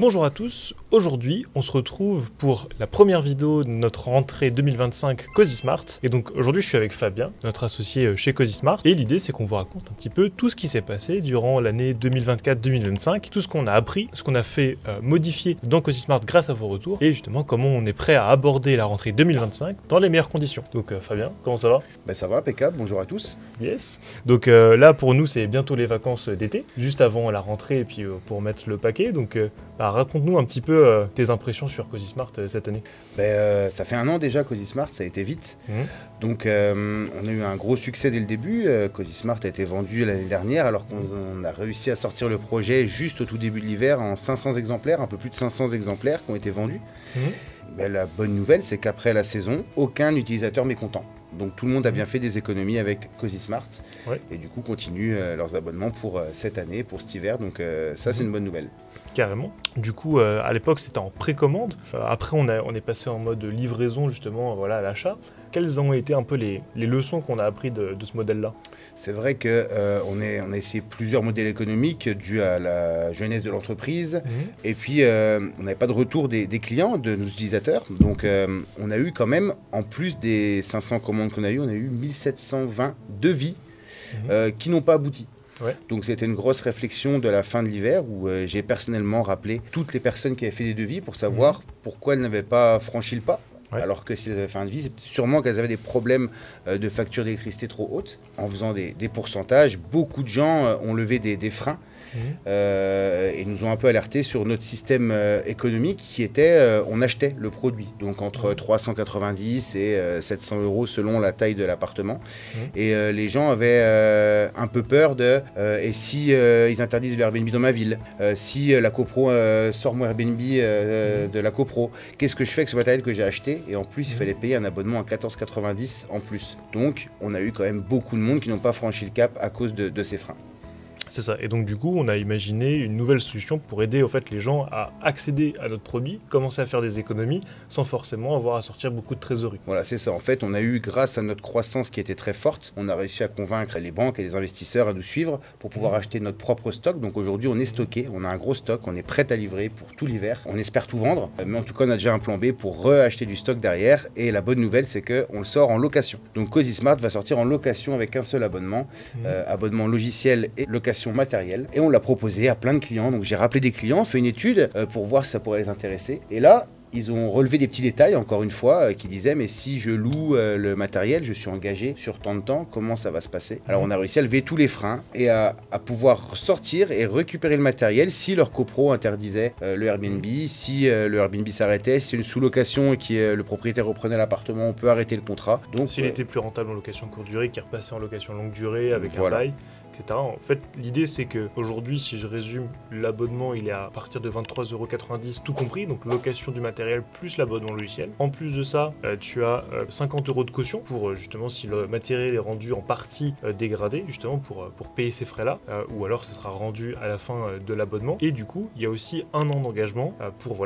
Bonjour à tous, aujourd'hui on se retrouve pour la première vidéo de notre rentrée 2025 CozySmart. Et donc aujourd'hui je suis avec Fabien, notre associé chez CozySmart. Et l'idée c'est qu'on vous raconte un petit peu tout ce qui s'est passé durant l'année 2024-2025, tout ce qu'on a appris, ce qu'on a fait modifier dans CozySmart grâce à vos retours, et justement comment on est prêt à aborder la rentrée 2025 dans les meilleures conditions. Donc Fabien, comment ça va? Ça va, impeccable, bonjour à tous. Yes. Donc là pour nous c'est bientôt les vacances d'été, juste avant la rentrée et puis pour mettre le paquet. Donc raconte-nous un petit peu tes impressions sur CozySmart cette année. Ça fait un an déjà CozySmart, ça a été vite. Donc on a eu un gros succès dès le début. CozySmart a été vendu l'année dernière alors qu'on a réussi à sortir le projet juste au tout début de l'hiver en 500 exemplaires, un peu plus de 500 exemplaires qui ont été vendus. La bonne nouvelle c'est qu'après la saison, aucun utilisateur mécontent. Donc tout le monde a bien fait des économies avec CozySmart et du coup continue leurs abonnements pour cette année, pour cet hiver. Donc ça c'est une bonne nouvelle. Carrément. Du coup, à l'époque, c'était en précommande. Après, on est passé en mode livraison, justement, voilà, à l'achat. Quelles ont été un peu les leçons qu'on a appris de ce modèle-là? C'est vrai qu'on a essayé plusieurs modèles économiques dus à la jeunesse de l'entreprise. Et puis, on n'avait pas de retour des clients, de nos utilisateurs. Donc, on a eu quand même, en plus des 500 commandes qu'on a eues, on a eu 1720 devis qui n'ont pas abouti. Donc c'était une grosse réflexion de la fin de l'hiver où j'ai personnellement rappelé toutes les personnes qui avaient fait des devis pour savoir pourquoi elles n'avaient pas franchi le pas. Alors que si elles avaient fait un devis, c'est sûrement qu'elles avaient des problèmes de facture d'électricité trop haute. En faisant des pourcentages, beaucoup de gens ont levé des freins et nous ont un peu alerté sur notre système économique qui était, on achetait le produit. Donc entre 390 et 700 € selon la taille de l'appartement. Et les gens avaient un peu peur de et si ils interdisent le Airbnb dans ma ville, si la copro sort mon Airbnb de la copro, qu'est-ce que je fais avec ce matériel que j'ai acheté? Et en plus il fallait payer un abonnement à 14,90 en plus. Donc on a eu quand même beaucoup de monde qui n'ont pas franchi le cap à cause de ces freins. C'est ça. Et donc du coup, on a imaginé une nouvelle solution pour aider au fait les gens à accéder à notre produit, commencer à faire des économies sans forcément avoir à sortir beaucoup de trésorerie. Voilà, c'est ça. En fait, on a eu, grâce à notre croissance qui était très forte, on a réussi à convaincre les banques et les investisseurs à nous suivre pour pouvoir acheter notre propre stock. Donc aujourd'hui, on est stocké, on a un gros stock, on est prêt à livrer pour tout l'hiver. On espère tout vendre, mais en tout cas, on a déjà un plan B pour reacheter du stock derrière. Et la bonne nouvelle, c'est qu'on le sort en location. Donc CozySmart va sortir en location avec un seul abonnement, abonnement logiciel et location matériel, et on l'a proposé à plein de clients. Donc j'ai rappelé des clients, fait une étude pour voir si ça pourrait les intéresser, et là ils ont relevé des petits détails, encore une fois, qui disaient mais si je loue le matériel, je suis engagé sur tant de temps, comment ça va se passer? Alors on a réussi à lever tous les freins et à pouvoir sortir et récupérer le matériel si leur copro interdisait le Airbnb, si le Airbnb s'arrêtait, si une sous-location et que le propriétaire reprenait l'appartement, on peut arrêter le contrat. Donc s'il était plus rentable en location courte durée, qui repassait en location longue durée avec un bail, etc. En fait, l'idée c'est qu'aujourd'hui, si je résume, l'abonnement il est à partir de 23,90 € tout compris, donc location du matériel plus l'abonnement logiciel. En plus de ça, tu as 50 € de caution pour justement si le matériel est rendu en partie dégradé, justement pour payer ces frais-là, ou alors ce sera rendu à la fin de l'abonnement. Et du coup, il y a aussi un an d'engagement pour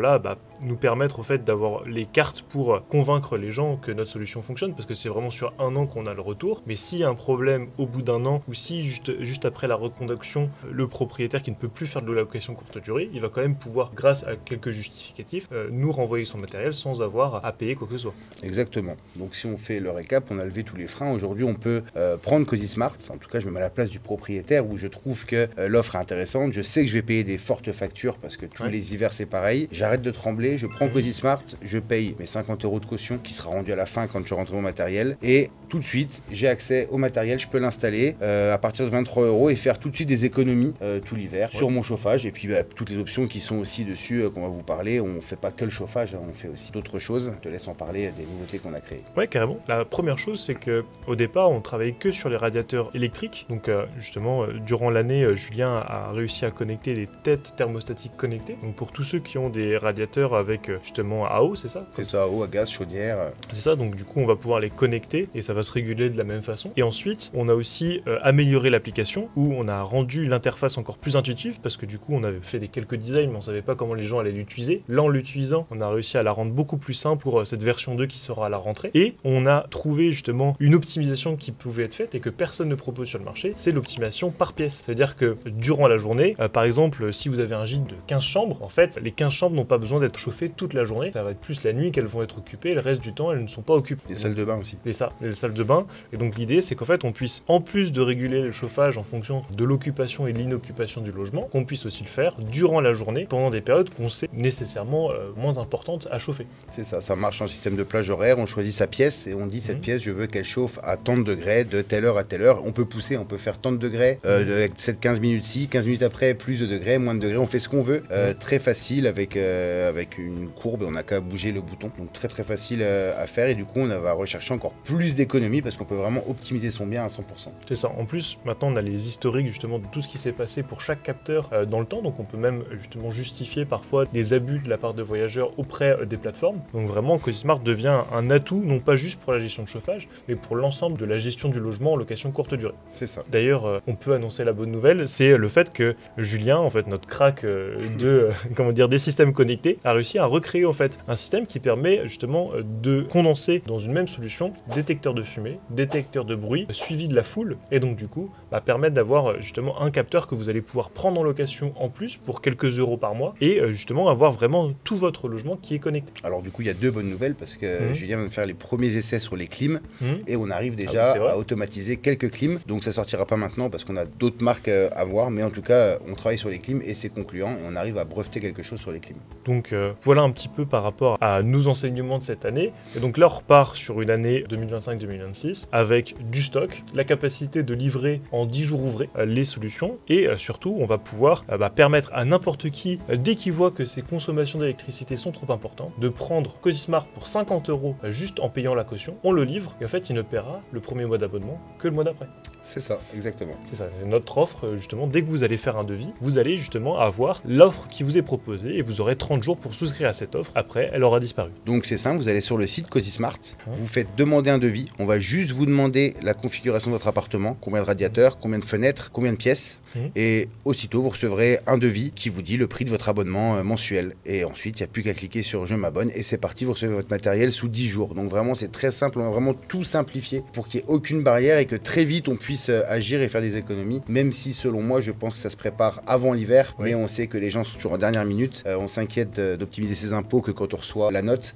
nous permettre au fait d'avoir les cartes pour convaincre les gens que notre solution fonctionne, parce que c'est vraiment sur un an qu'on a le retour. Mais s'il y a un problème au bout d'un an, ou si juste après la reconduction, le propriétaire qui ne peut plus faire de la location courte durée, il va quand même pouvoir, grâce à quelques justificatifs, nous renvoyer son matériel sans avoir à payer quoi que ce soit. Exactement. Donc si on fait le récap, on a levé tous les freins. Aujourd'hui, on peut prendre CozySmart. En tout cas, je me mets à la place du propriétaire où je trouve que l'offre est intéressante. Je sais que je vais payer des fortes factures parce que tous les hivers, c'est pareil. J'arrête de trembler, je prends CozySmart, je paye mes 50 € de caution qui sera rendu à la fin quand je rentre mon matériel. Et tout de suite, j'ai accès au matériel, je peux l'installer à partir de 23 € et faire tout de suite des économies tout l'hiver sur mon chauffage. Et puis toutes les options qui sont aussi dessus qu'on va vous parler. On ne fait pas que le chauffage, on fait aussi d'autres choses. Je te laisse en parler des nouveautés qu'on a créées. Ouais, carrément. La première chose, c'est qu'au départ, on travaillait que sur les radiateurs électriques. Donc justement, durant l'année, Julien a réussi à connecter des têtes thermostatiques connectées. Donc pour tous ceux qui ont des radiateurs avec justement à eau, c'est ça? C'est ça, à eau, à gaz, chaudière. C'est ça, donc du coup, on va pouvoir les connecter et ça va va se réguler de la même façon. Et ensuite, on a aussi amélioré l'application où on a rendu l'interface encore plus intuitive parce que du coup, on avait fait quelques designs, mais on savait pas comment les gens allaient l'utiliser. Là, en l'utilisant, on a réussi à la rendre beaucoup plus simple pour cette version 2 qui sera à la rentrée. Et on a trouvé justement une optimisation qui pouvait être faite et que personne ne propose sur le marché, c'est l'optimisation par pièce. C'est-à-dire que durant la journée, par exemple, si vous avez un gîte de 15 chambres, en fait, les 15 chambres n'ont pas besoin d'être chauffées toute la journée. Ça va être plus la nuit qu'elles vont être occupées, le reste du temps, elles ne sont pas occupées. Les salles de bain aussi. Et ça, les salles de bain. Et donc l'idée, c'est qu'en fait, on puisse, en plus de réguler le chauffage en fonction de l'occupation et de l'inoccupation du logement, qu'on puisse aussi le faire durant la journée, pendant des périodes qu'on sait nécessairement moins importantes à chauffer. C'est ça, ça marche en système de plage horaire, on choisit sa pièce et on dit cette pièce, je veux qu'elle chauffe à tant de degrés, de telle heure à telle heure. On peut pousser, on peut faire tant de degrés, de 15 minutes ci, 15 minutes après, plus de degrés, moins de degrés, on fait ce qu'on veut. Très facile avec une courbe, on n'a qu'à bouger le bouton. Donc très très facile à faire et du coup on va rechercher encore plus d'économies parce qu'on peut vraiment optimiser son bien à 100%. C'est ça, en plus maintenant on a les historiques justement de tout ce qui s'est passé pour chaque capteur dans le temps, donc on peut même justement justifier parfois des abus de la part de voyageurs auprès des plateformes. Donc vraiment CoziSmart devient un atout non pas juste pour la gestion de chauffage, mais pour l'ensemble de la gestion du logement en location courte durée. C'est ça. D'ailleurs, on peut annoncer la bonne nouvelle, c'est le fait que Julien, en fait notre crack des systèmes connectés, a réussi à recréer en fait un système qui permet justement de condenser dans une même solution détecteur de fumée, détecteur de bruit, suivi de la foule, et donc du coup permettre d'avoir justement un capteur que vous allez pouvoir prendre en location en plus pour quelques euros par mois et justement avoir vraiment tout votre logement qui est connecté. Alors du coup il y a deux bonnes nouvelles parce que Julien vient de faire les premiers essais sur les clims et on arrive déjà à automatiser quelques clims, donc ça sortira pas maintenant parce qu'on a d'autres marques à voir, mais en tout cas on travaille sur les clims et c'est concluant et on arrive à breveter quelque chose sur les clims. Donc voilà un petit peu par rapport à nos enseignements de cette année, et donc là on repart sur une année 2025-2026 avec du stock, la capacité de livrer en 10 jours ouvrés les solutions et surtout on va pouvoir permettre à n'importe qui, dès qu'il voit que ses consommations d'électricité sont trop importantes, de prendre CoziSmart pour 50 € juste en payant la caution, on le livre et en fait il ne paiera le premier mois d'abonnement que le mois d'après. C'est ça, exactement. C'est ça, notre offre justement, dès que vous allez faire un devis, vous allez justement avoir l'offre qui vous est proposée et vous aurez 30 jours pour souscrire à cette offre, après elle aura disparu. Donc c'est simple, vous allez sur le site CoziSmart, vous faites demander un devis, on va juste vous demander la configuration de votre appartement, combien de radiateurs, combien de fenêtres, combien de pièces, et aussitôt vous recevrez un devis qui vous dit le prix de votre abonnement mensuel. Et ensuite il n'y a plus qu'à cliquer sur je m'abonne et c'est parti, vous recevez votre matériel sous 10 jours. Donc vraiment c'est très simple, on va vraiment tout simplifier pour qu'il n'y ait aucune barrière et que très vite on puisse agir et faire des économies, même si selon moi je pense que ça se prépare avant l'hiver, mais on sait que les gens sont toujours en dernière minute, on s'inquiète d'optimiser ses impôts que quand on reçoit la note.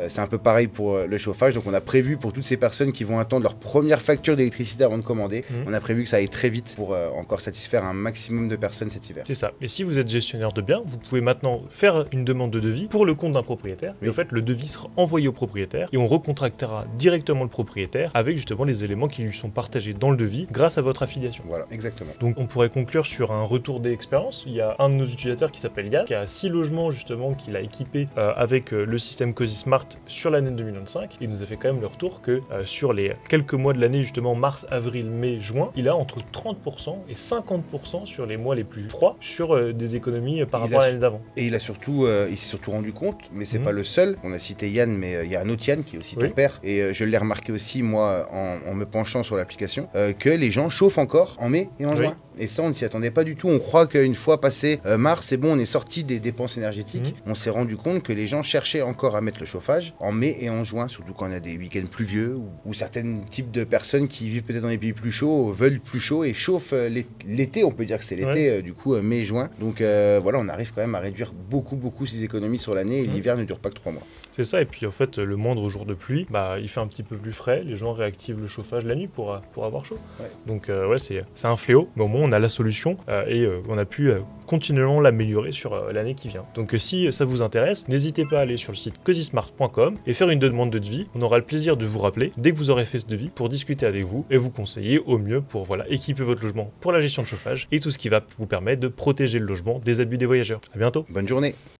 C'est un peu pareil pour le chauffage, donc on a prévu pour toutes ces personnes qui vont attendre leur première facture d'électricité avant de commander, on a prévu que ça aille très vite pour encore satisfaire un maximum de personnes cet hiver. C'est ça, et si vous êtes gestionnaire de biens, vous pouvez maintenant faire une demande de devis pour le compte d'un propriétaire, et en fait le devis sera envoyé au propriétaire et on recontractera directement le propriétaire avec justement les éléments qui lui sont partagés dans le devis grâce à votre affiliation. Voilà, exactement. Donc on pourrait conclure sur un retour d'expérience. Il y a un de nos utilisateurs qui s'appelle Yann, qui a 6 logements justement qu'il a équipés avec le système CoziSmart sur l'année 2025. Il nous a fait quand même le retour que sur les quelques mois de l'année, justement mars, avril, mai, juin, il a entre 30% et 50% sur les mois les plus froids sur des économies par rapport à l'année d'avant. Et il s'est surtout rendu compte, mais c'est pas le seul. On a cité Yann, mais il y a un autre Yann qui est aussi ton père. Et je l'ai remarqué aussi, moi, en me penchant sur l'application, que les gens chauffent encore en mai et en juin. Et ça, on ne s'y attendait pas du tout. On croit qu'une fois passé mars, c'est bon, on est sorti des dépenses énergétiques. On s'est rendu compte que les gens cherchaient encore à mettre le chauffage en mai et en juin, surtout quand on a des week-ends pluvieux ou certains types de personnes qui vivent peut-être dans des pays plus chauds veulent plus chaud et chauffent l'été. On peut dire que c'est l'été, du coup, mai et juin. Donc voilà, on arrive quand même à réduire beaucoup ces économies sur l'année et l'hiver ne dure pas que 3 mois. C'est ça, et puis en fait, le moindre jour de pluie, il fait un petit peu plus frais, les gens réactivent le chauffage la nuit pour avoir chaud. Donc c'est un fléau, mais au moins on a la solution et on a pu continuellement l'améliorer sur l'année qui vient. Donc si ça vous intéresse, n'hésitez pas à aller sur le site CoziSmart.com et faire une demande de devis. On aura le plaisir de vous rappeler dès que vous aurez fait ce devis pour discuter avec vous et vous conseiller au mieux pour équiper votre logement pour la gestion de chauffage et tout ce qui va vous permettre de protéger le logement des abus des voyageurs. À bientôt. Bonne journée.